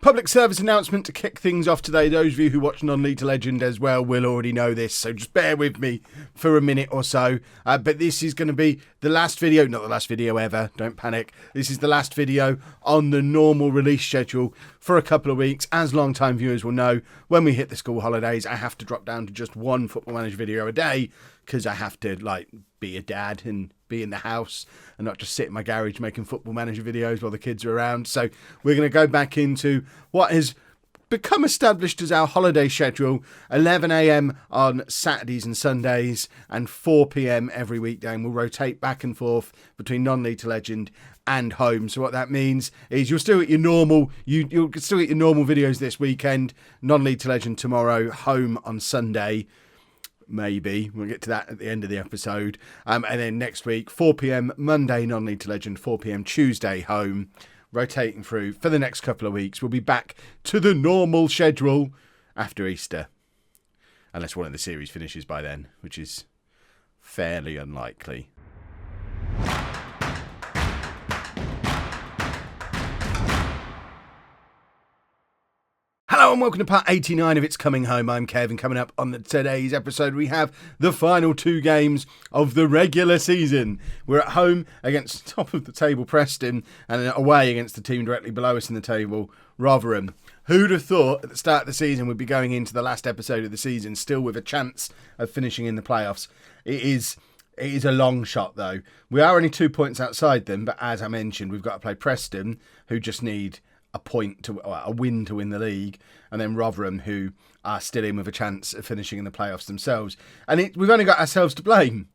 Public service announcement to kick things off today. Those of you who watch Non-League to Legend as well will already know this, so just bear with me for a minute or so. But this is going to be the last video, not the last video ever, don't panic. This is the last video on the normal release schedule for a couple of weeks. As long-time viewers will know, when we hit the school holidays, I have to drop down to just one Football Manager video a day because I have to, be a dad and be in the house and not just sit in my garage making Football Manager videos while the kids are around. So we're going to go back into what has become established as our holiday schedule: 11 a.m. on Saturdays and Sundays and 4 p.m. every weekday, and we'll rotate back and forth between Non-League to Legend and Home. So what that means is you'll still get your normal you'll still get your normal videos this weekend. Non-League to Legend tomorrow, Home on Sunday. Maybe we'll get to that at the end of the episode, and then next week 4 p.m. Monday Non-League to Legend, 4 p.m. Tuesday Home, rotating through for the next couple of weeks. We'll be back to the normal schedule after Easter, unless one of the series finishes by then, which is fairly unlikely. Hello and welcome to part 89 of It's Coming Home. I'm Kev, and coming up on today's episode we have the final two games of the regular season. We're at home against top of the table Preston and away against the team directly below us in the table, Rotherham. Who'd have thought at the start of the season we'd be going into the last episode of the season still with a chance of finishing in the playoffs. It is a long shot though. We are only 2 points outside them, but as I mentioned, we've got to play Preston, who just need a win to win the league, and then Rotherham, who are still in with a chance of finishing in the playoffs themselves. And we've only got ourselves to blame.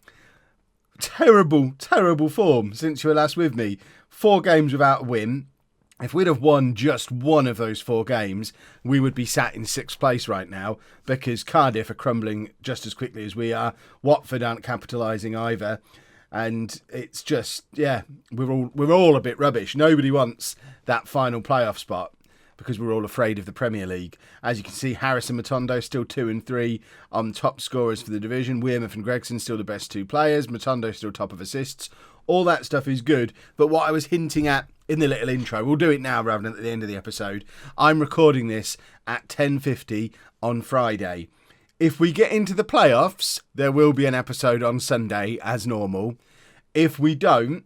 Terrible form since you were last with me. 4 games without a win. If we'd have won just one of those 4 games, we would be sat in 6th place right now, because Cardiff are crumbling just as quickly as we are. Watford aren't capitalising either. And it's just, we're all a bit rubbish. Nobody wants that final playoff spot because we're all afraid of the Premier League. As you can see, Harris and Matondo still 2 and 3 on top scorers for the division. Wearmouth and Gregson still the best 2 players. Matondo still top of assists. All that stuff is good. But what I was hinting at in the little intro, we'll do it now rather than at the end of the episode. I'm recording this at 10:50 on Friday. If we get into the playoffs, there will be an episode on Sunday as normal. If we don't,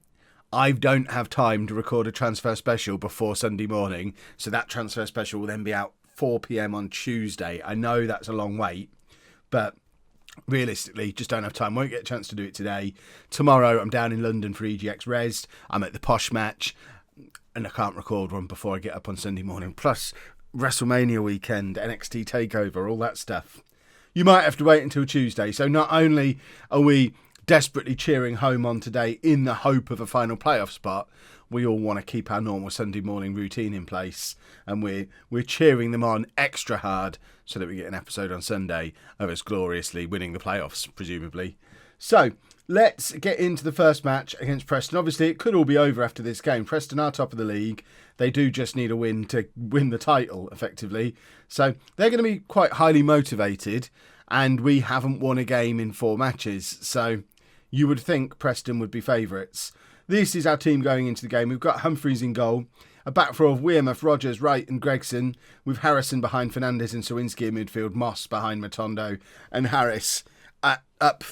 I don't have time to record a transfer special before Sunday morning. So that transfer special will then be out 4 p.m. on Tuesday. I know that's a long wait, but realistically, just don't have time. Won't get a chance to do it today. Tomorrow, I'm down in London for EGX Res. I'm at the Posh match, and I can't record one before I get up on Sunday morning. Plus, WrestleMania weekend, NXT TakeOver, all that stuff. You might have to wait until Tuesday. So not only are we desperately cheering Home on today in the hope of a final playoff spot, we all want to keep our normal Sunday morning routine in place, and we're cheering them on extra hard so that we get an episode on Sunday of us gloriously winning the playoffs, presumably. So let's get into the first match against Preston. Obviously, it could all be over after this game. Preston are top of the league. They do just need a win to win the title, effectively. So they're going to be quite highly motivated, and we haven't won a game in 4 matches. So you would think Preston would be favourites. This is our team going into the game. We've got Humphreys in goal, a back four of Wearmouth, Rogers, Wright and Gregson, with Harrison behind Fernandez and Sawinski in midfield, Moss behind Matondo and Harris up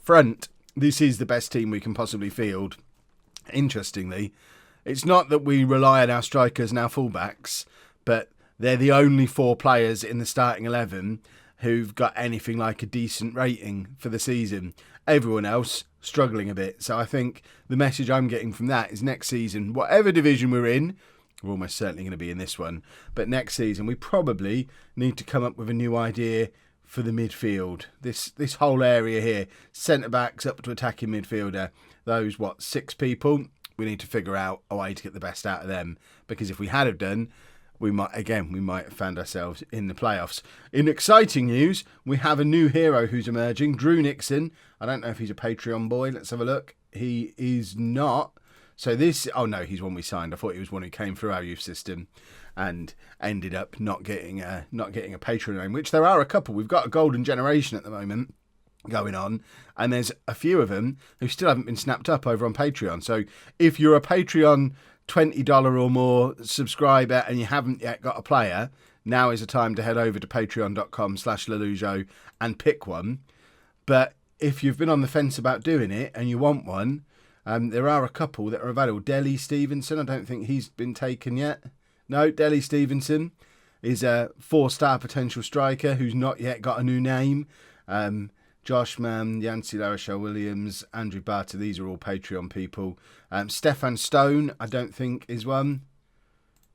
front. This is the best team we can possibly field. Interestingly, it's not that we rely on our strikers and our fullbacks, but they're the only 4 players in the starting 11 who've got anything like a decent rating for the season. Everyone else struggling a bit. So I think the message I'm getting from that is next season, whatever division we're in, we're almost certainly going to be in this one, but next season we probably need to come up with a new idea for the midfield. This whole area here, centre-backs up to attacking midfielder, those, 6 people, we need to figure out a way to get the best out of them, because if we had have done, we might have found ourselves in the playoffs. In exciting news, we have a new hero who's emerging, Drew Nixon. I don't know if he's a Patreon boy. Let's have a look. He is not. So this, oh no, he's one we signed. I thought he was one who came through our youth system and ended up not getting a Patreon name, which there are a couple. We've got a golden generation at the moment going on, and there's a few of them who still haven't been snapped up over on Patreon. So if you're a Patreon $20 or more subscriber and you haven't yet got a player, now is the time to head over to patreon.com/LOLLUJO and pick one. But if you've been on the fence about doing it and you want one, there are a couple that are available. Delhi Stevenson, I don't think he's been taken yet. No, Delhi Stevenson is a 4-star potential striker who's not yet got a new name. Josh Mann, Yancy Larachelle Williams, Andrew Barter, these are all Patreon people. Stefan Stone, I don't think is one.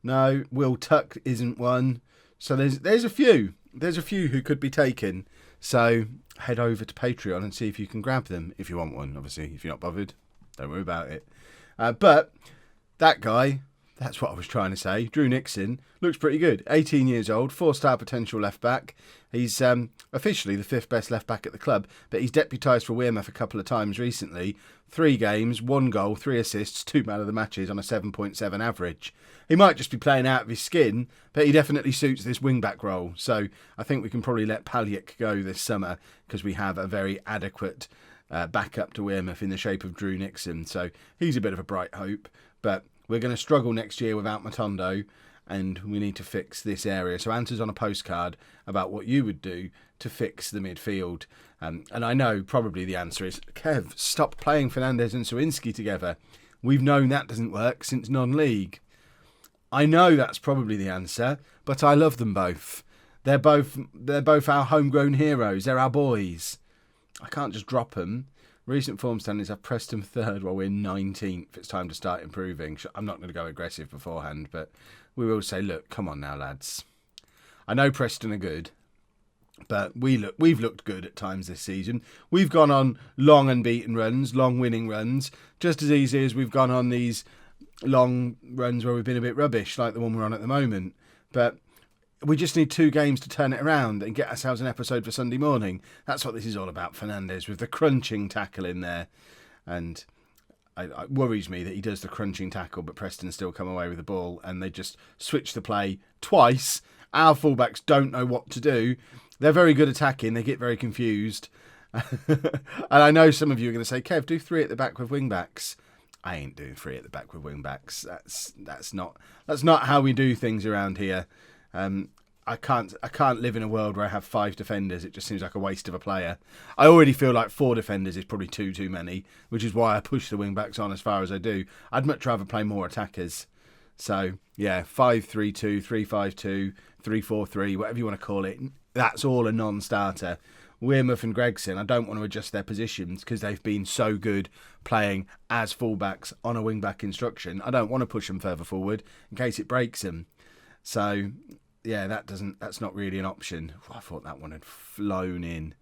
No, Will Tuck isn't one. So there's a few. There's a few who could be taken. So head over to Patreon and see if you can grab them if you want one. Obviously, if you're not bothered, don't worry about it. But that guy, that's what I was trying to say. Drew Nixon looks pretty good. 18 years old, 4-star potential left back. He's officially the 5th best left back at the club, but he's deputised for Wearmouth a couple of times recently. 3 games, 1 goal, 3 assists, 2 man of the matches on a 7.7 average. He might just be playing out of his skin, but he definitely suits this wing-back role. So I think we can probably let Palyuk go this summer because we have a very adequate backup to Wearmouth in the shape of Drew Nixon. So he's a bit of a bright hope, but we're going to struggle next year without Matondo, and we need to fix this area. So answers on a postcard about what you would do to fix the midfield. And I know probably the answer is, Kev, stop playing Fernandez and Sawinski together. We've known that doesn't work since non-league. I know that's probably the answer, but I love them both. They're both our homegrown heroes. They're our boys. I can't just drop them. Recent form standings have Preston 3rd while we're 19th. It's time to start improving. I'm not going to go aggressive beforehand, but we will say, look, come on now, lads. I know Preston are good, but we've looked good at times this season. We've gone on long unbeaten runs, long winning runs, just as easy as we've gone on these long runs where we've been a bit rubbish, like the one we're on at the moment. But we just need 2 games to turn it around and get ourselves an episode for Sunday morning. That's what this is all about, Fernandez, with the crunching tackle in there. And it worries me that he does the crunching tackle, but Preston still come away with the ball, and they just switch the play twice. Our fullbacks don't know what to do. They're very good attacking. They get very confused. And I know some of you are going to say, Kev, do 3 at the back with wing-backs. I ain't doing 3 at the back with wing-backs. That's not how we do things around here. I can't live in a world where I have 5 defenders. It just seems like a waste of a player. I already feel like 4 defenders is probably too many, which is why I push the wing-backs on as far as I do. I'd much rather play more attackers. So, yeah, 5-3-2, 3-5-2, 3-4-3, whatever you want to call it. That's all a non-starter. Wearmouth and Gregson, I don't want to adjust their positions because they've been so good playing as fullbacks on a wing-back instruction. I don't want to push them further forward in case it breaks them. So, yeah, that's not really an option. I thought that one had flown in.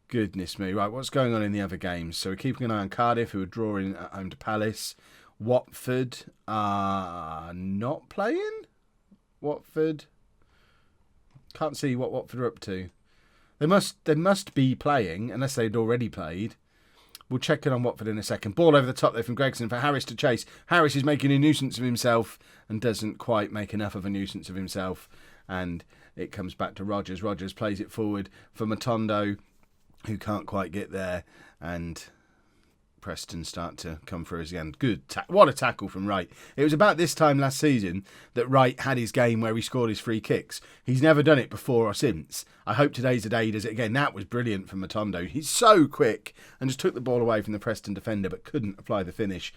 Goodness me. Right, what's going on in the other games? So we're keeping an eye on Cardiff, who are drawing at home to Palace. Watford are not playing? Watford? Can't see what Watford are up to. They must be playing, unless they'd already played. We'll check in on Watford in a second. Ball over the top there from Gregson for Harris to chase. Harris is making a nuisance of himself and doesn't quite make enough of a nuisance of himself. And it comes back to Rogers. Rogers plays it forward for Matondo, who can't quite get there. And Preston start to come through us again. Good. What a tackle from Wright. It was about this time last season that Wright had his game where he scored his free kicks. He's never done it before or since. I hope today's the day he does it again. That was brilliant from Matondo. He's so quick and just took the ball away from the Preston defender but couldn't apply the finish.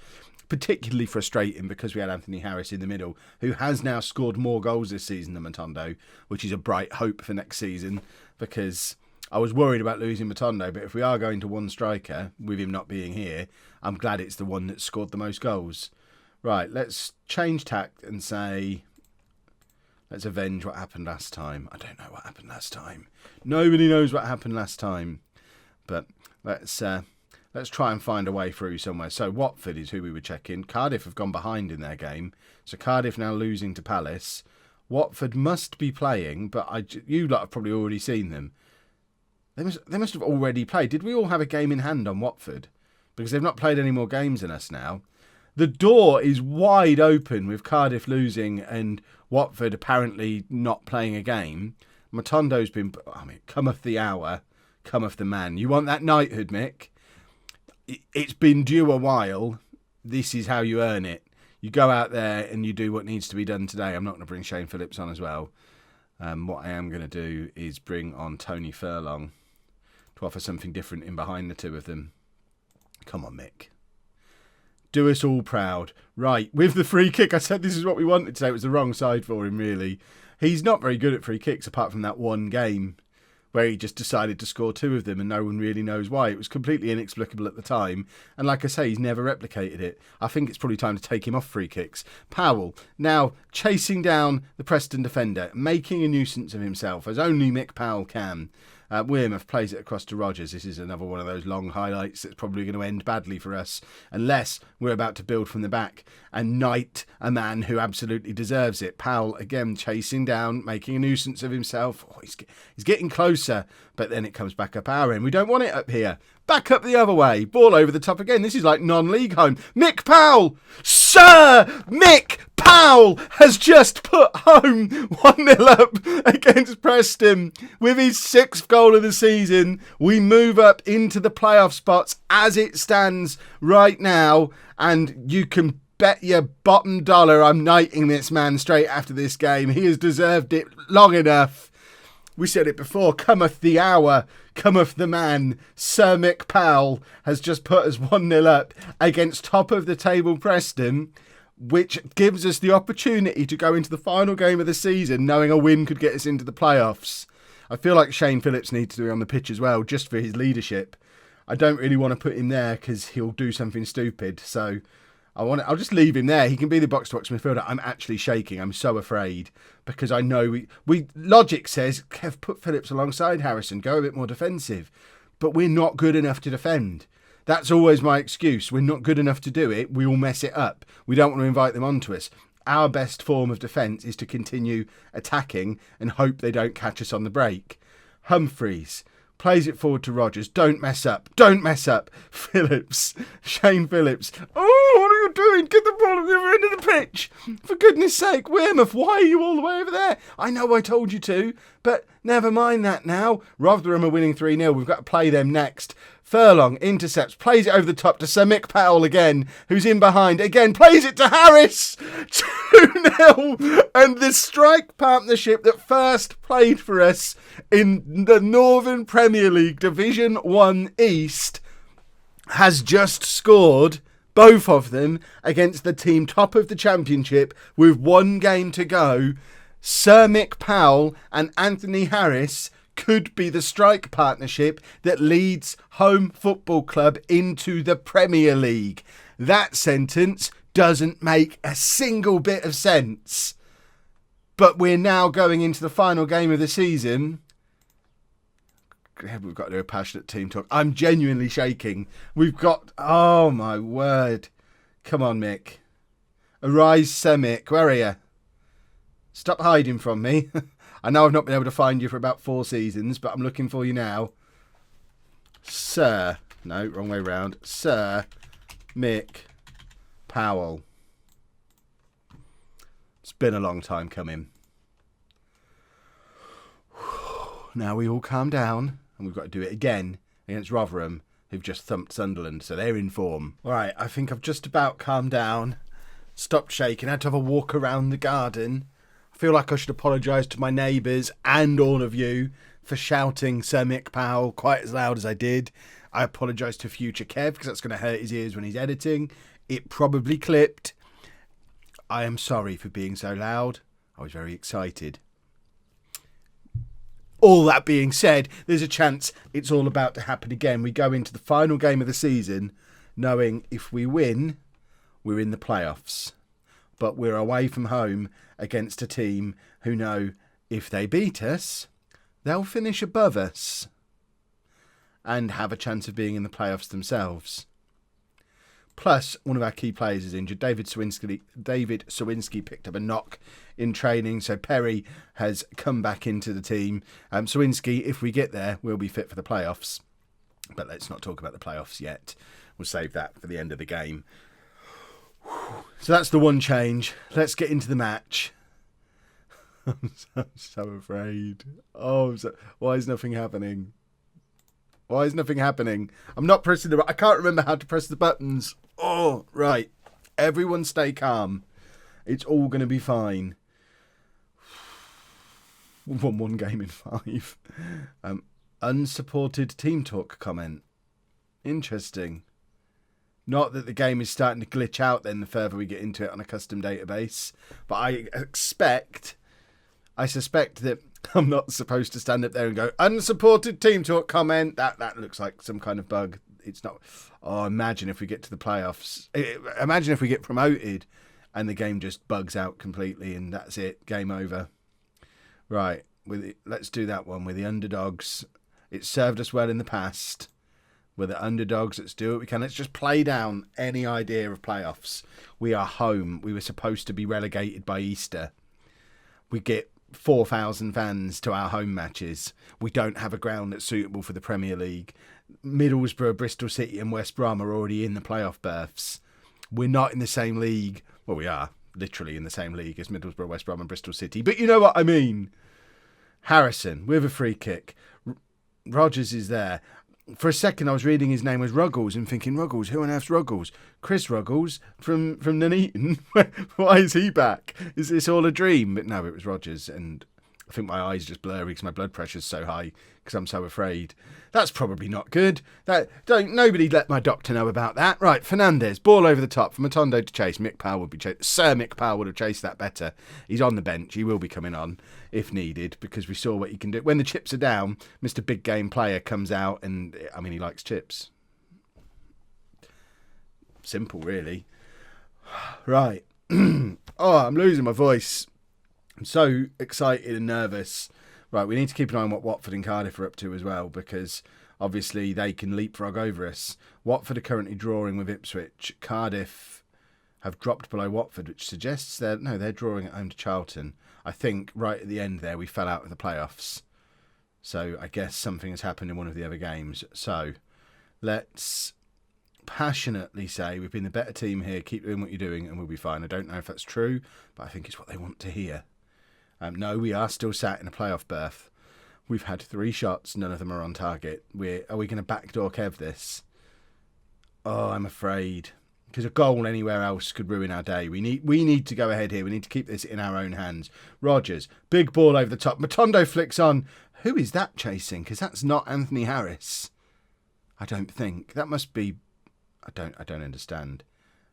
Particularly frustrating because we had Anthony Harris in the middle, who has now scored more goals this season than Matondo, which is a bright hope for next season because I was worried about losing Matondo, but if we are going to one striker, with him not being here, I'm glad it's the one that scored the most goals. Right, let's change tact and say, let's avenge what happened last time. I don't know what happened last time. Nobody knows what happened last time. But let's try and find a way through somewhere. So Watford is who we were checking. Cardiff have gone behind in their game. So Cardiff now losing to Palace. Watford must be playing, but you lot have probably already seen them. They must have already played. Did we all have a game in hand on Watford? Because they've not played any more games than us now. The door is wide open with Cardiff losing and Watford apparently not playing a game. Matondo's been, cometh the hour, cometh the man. You want that knighthood, Mick? It's been due a while. This is how you earn it. You go out there and you do what needs to be done today. I'm not going to bring Shane Phillips on as well. What I am going to do is bring on Tony Furlong to offer something different in behind the two of them. Come on, Mick. Do us all proud. Right, with the free kick, I said this is what we wanted today. It was the wrong side for him, really. He's not very good at free kicks, apart from that one game where he just decided to score 2 of them and no one really knows why. It was completely inexplicable at the time. And like I say, he's never replicated it. I think it's probably time to take him off free kicks. Powell, now chasing down the Preston defender, making a nuisance of himself, as only Mick Powell can. Wearmouth plays it across to Rogers. This is another one of those long highlights that's probably going to end badly for us, unless we're about to build from the back and knight a man who absolutely deserves it. Powell, again, chasing down, making a nuisance of himself. Oh, he's getting closer, but then it comes back up our end. We don't want it up here. Back up the other way. Ball over the top again. This is like non-league home. Mick Powell! Sir Mick Powell has just put home 1-0 up against Preston with his 6th goal of the season. We move up into the playoff spots as it stands right now, and you can bet your bottom dollar I'm knighting this man straight after this game. He has deserved it long enough. We said it before, cometh the hour, cometh the man. Sir Mick Powell has just put us 1-0 up against top of the table Preston, which gives us the opportunity to go into the final game of the season knowing a win could get us into the playoffs. I feel like Shane Phillips needs to be on the pitch as well, just for his leadership. I don't really want to put him there because he'll do something stupid, so I'll just leave him there. He can be the box-to-box midfielder. I'm actually shaking. I'm so afraid because I know we logic says, Kev, put Phillips alongside Harrison. Go a bit more defensive. But we're not good enough to defend. That's always my excuse. We're not good enough to do it. We will mess it up. We don't want to invite them onto us. Our best form of defence is to continue attacking and hope they don't catch us on the break. Humphreys plays it forward to Rogers. Don't mess up. Don't mess up. Phillips. Shane Phillips. Oh, what are you doing? Get the ball at the other end of the pitch. For goodness sake, Wearmouth, why are you all the way over there? I know I told you to, but never mind that now. Rotherham are winning 3-0. We've got to play them next. Furlong intercepts, plays it over the top to Sir Mick Powell again, who's in behind. Again, plays it to Harris. 2-0. And the strike partnership that first played for us in the Northern Premier League Division 1 East has just scored, both of them, against the team top of the Championship with 1 game to go. Sir Mick Powell and Anthony Harris could be the strike partnership that leads Holme Football Club into the Premier League. That sentence doesn't make a single bit of sense. But we're now going into the final game of the season. We've got to do a passionate team talk. I'm genuinely shaking. We've got... Oh, my word. Come on, Mick. Arise, Sir Mick. Where are you? Stop hiding from me. I know I've not been able to find you for about 4 seasons, but I'm looking for you now. Sir. No, wrong way round. Sir Mick Powell. It's been a long time coming. Now we all calm down, and we've got to do it again against Rotherham, who've just thumped Sunderland, so they're in form. All right, I think I've just about calmed down, stopped shaking, had to have a walk around the garden. I feel like I should apologise to my neighbours and all of you for shouting Sir Mick Powell quite as loud as I did. I apologise to future Kev because that's going to hurt his ears when he's editing. It probably clipped. I am sorry for being so loud. I was very excited. All that being said, there's a chance it's all about to happen again. We go into the final game of the season knowing if we win, we're in the playoffs. But we're away from home against a team who know if they beat us, they'll finish above us and have a chance of being in the playoffs themselves. Plus, one of our key players is injured. David Sawinski picked up a knock in training, so Perry has come back into the team. Sawinski, if we get there, will be fit for the playoffs. But let's not talk about the playoffs yet. We'll save that for the end of the game. So that's the one change. Let's get into the match. I'm so afraid. Why is nothing happening? Why is nothing happening? I'm not pressing I can't remember how to press the buttons. Oh, right. Everyone stay calm. It's all going to be fine. Won one game in 5. Unsupported team talk comment. Interesting. Not that the game is starting to glitch out then the further we get into it on a custom database. But I suspect that I'm not supposed to stand up there and go, unsupported team talk comment. That looks like some kind of bug. It's not. Oh, imagine if we get to the playoffs. Imagine if we get promoted and the game just bugs out completely and that's it. Game over. Right. Let's do that one with the underdogs. It's served us well in the past. We're the underdogs. Let's do what we can. Let's just play down any idea of playoffs. We are home. We were supposed to be relegated by Easter. We get 4,000 fans to our home matches. We don't have a ground that's suitable for the Premier League. Middlesbrough, Bristol City and West Brom are already in the playoff berths. We're not in the same league. Well, we are literally in the same league as Middlesbrough, West Brom and Bristol City. But you know what I mean. Harrison with a free kick. Rogers is there. For a second, I was reading his name was Ruggles and thinking, Ruggles, who on earth's Ruggles? Chris Ruggles from Nuneaton. Why is he back? Is this all a dream? But no, it was Rogers, and I think my eyes just blurry because my blood pressure's so high because I'm so afraid. That's probably not good. Nobody let my doctor know about that. Right, Fernandez, ball over the top from Matondo to chase. Mick Powell would be Sir Mick Powell would have chased that better. He's on the bench. He will be coming on if needed because we saw what he can do. When the chips are down, Mr. Big Game Player comes out and, I mean, he likes chips. Simple, really. Right. Oh, I'm losing my voice. I'm so excited and nervous. Right, we need to keep an eye on what Watford and Cardiff are up to as well because obviously they can leapfrog over us. Watford are currently drawing with Ipswich. Cardiff have dropped below Watford, which suggests they're drawing at home to Charlton. I think right at the end there we fell out of the playoffs. So I guess something has happened in one of the other games. So let's passionately say we've been the better team here. Keep doing what you're doing and we'll be fine. I don't know if that's true, but I think it's what they want to hear. No, we are still sat in a playoff berth. We've had 3 shots. None of them are on target. Are we going to backdoor Kev this? Oh, I'm afraid. Because a goal anywhere else could ruin our day. We need to go ahead here. We need to keep this in our own hands. Rogers, big ball over the top. Matondo flicks on. Who is that chasing? Because that's not Anthony Harris. I don't think. That must be... I don't understand.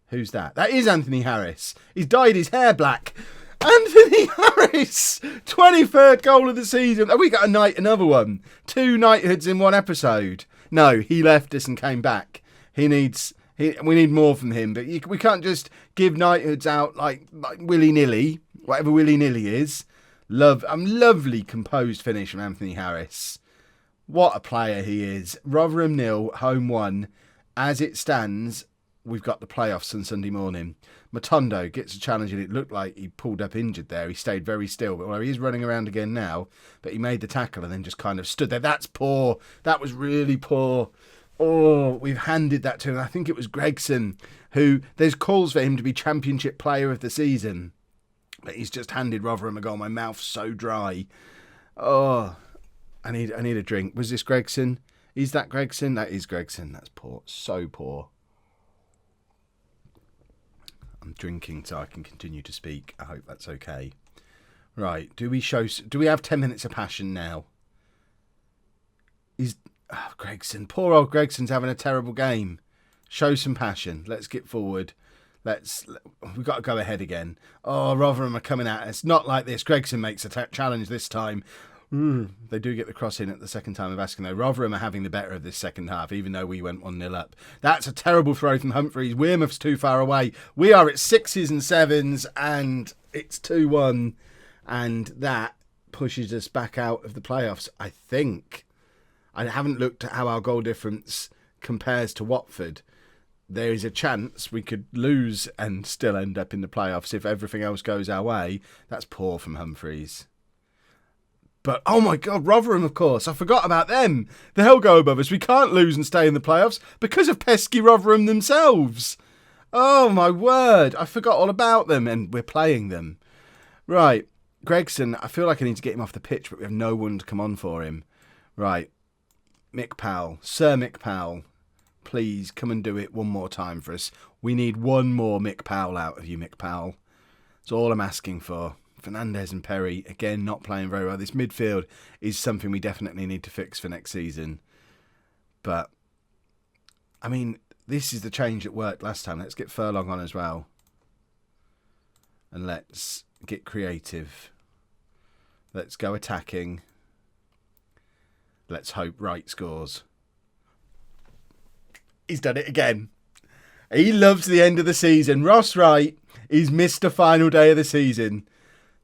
Who's that? That is Anthony Harris. He's dyed his hair black. Anthony Harris, 23rd goal of the season. Have we got another one? 2 knighthoods in one episode. No, he left us and came back. We need more from him, but we can't just give knighthoods out like willy-nilly, whatever willy-nilly is. Lovely composed finish from Anthony Harris. What a player he is. Rotherham 0, home 1. As it stands, we've got the playoffs on Sunday morning. Matondo gets a challenge and it looked like he pulled up injured there. He stayed very still, but he is running around again now. But he made the tackle and then just kind of stood there. That's poor. That was really poor. Oh, we've handed that to him. I think it was Gregson who, there's calls for him to be Championship Player of the Season. But he's just handed Rotherham a goal. My mouth's so dry. Oh, I need a drink. Was this Gregson? Is that Gregson? That is Gregson. That's poor. So poor. I'm drinking so I can continue to speak. I hope that's okay. Right. Do we have 10 minutes of passion now? Gregson. Poor old Gregson's having a terrible game. Show some passion. Let's get forward. We've got to go ahead again. Oh, Rotherham are coming at us. Not like this. Gregson makes a challenge this time. They do get the cross in at the second time of asking, though. Rotherham are having the better of this second half, even though we went 1-0 up. That's a terrible throw from Humphreys. Wearmouth's too far away. We are at 6s and 7s, and it's 2-1. And that pushes us back out of the playoffs, I think. I haven't looked at how our goal difference compares to Watford. There is a chance we could lose and still end up in the playoffs if everything else goes our way. That's poor from Humphreys. But, oh my God, Rotherham, of course. I forgot about them. They'll go above us. We can't lose and stay in the playoffs because of pesky Rotherham themselves. Oh, my word. I forgot all about them, and we're playing them. Right. Gregson, I feel like I need to get him off the pitch, but we have no one to come on for him. Right. Mick Powell. Sir Mick Powell. please come and do it one more time for us. We need one more Mick Powell out of you, Mick Powell. That's all I'm asking for. Fernandes and Perry, again, not playing very well. This midfield is something we definitely need to fix for next season. But, I mean, this is the change that worked last time. Let's get Furlong on as well. And let's get creative. Let's go attacking. Let's hope Wright scores. He's done it again. He loves the end of the season. Ross Wright, he's missed a final day of the season.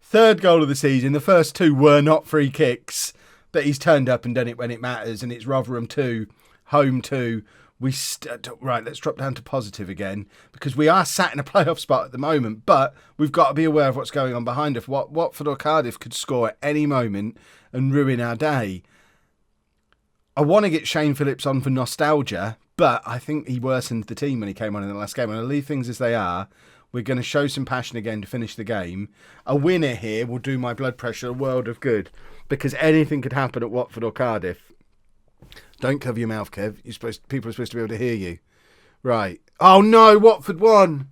Third goal of the season. The first two were not free kicks. But he's turned up and done it when it matters. And it's Rotherham 2, Home 2. Right, let's drop down to positive again. Because we are sat in a playoff spot at the moment. But we've got to be aware of what's going on behind us. Watford or Cardiff could score at any moment and ruin our day. I want to get Shane Phillips on for nostalgia. But I think he worsened the team when he came on in the last game. And I'll leave things as they are. We're going to show some passion again to finish the game. A winner here will do my blood pressure a world of good. Because anything could happen at Watford or Cardiff. Don't cover your mouth, Kev. People are supposed to be able to hear you. Right. Oh no, Watford won.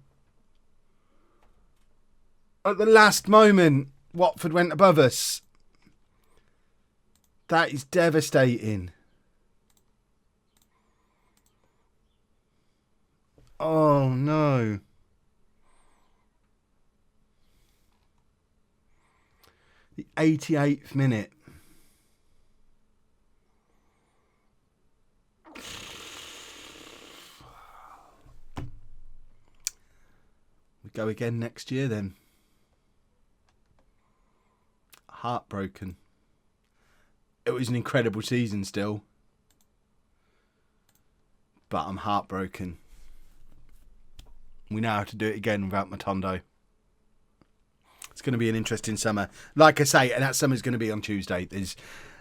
At the last moment, Watford went above us. That is devastating. Oh no. The 88th minute. We go again next year then. Heartbroken. It was an incredible season still. But I'm heartbroken. We now have to do it again without Matondo. It's going to be an interesting summer. Like I say, and that summer's going to be on Tuesday.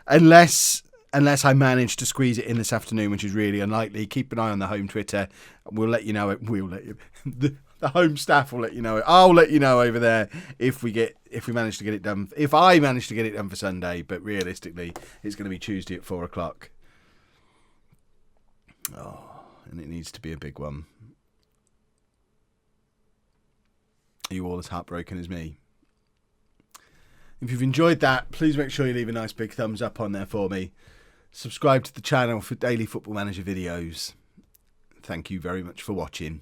Unless I manage to squeeze it in this afternoon, which is really unlikely. Keep an eye on the home Twitter. We'll let you know it. We'll let you. The home staff will let you know it. I'll let you know over there if we manage to get it done. If I manage to get it done for Sunday, but realistically, it's going to be Tuesday at 4:00. Oh, and it needs to be a big one. Are you all as heartbroken as me? If you've enjoyed that, please make sure you leave a nice big thumbs up on there for me. Subscribe to the channel for daily Football Manager videos. Thank you very much for watching.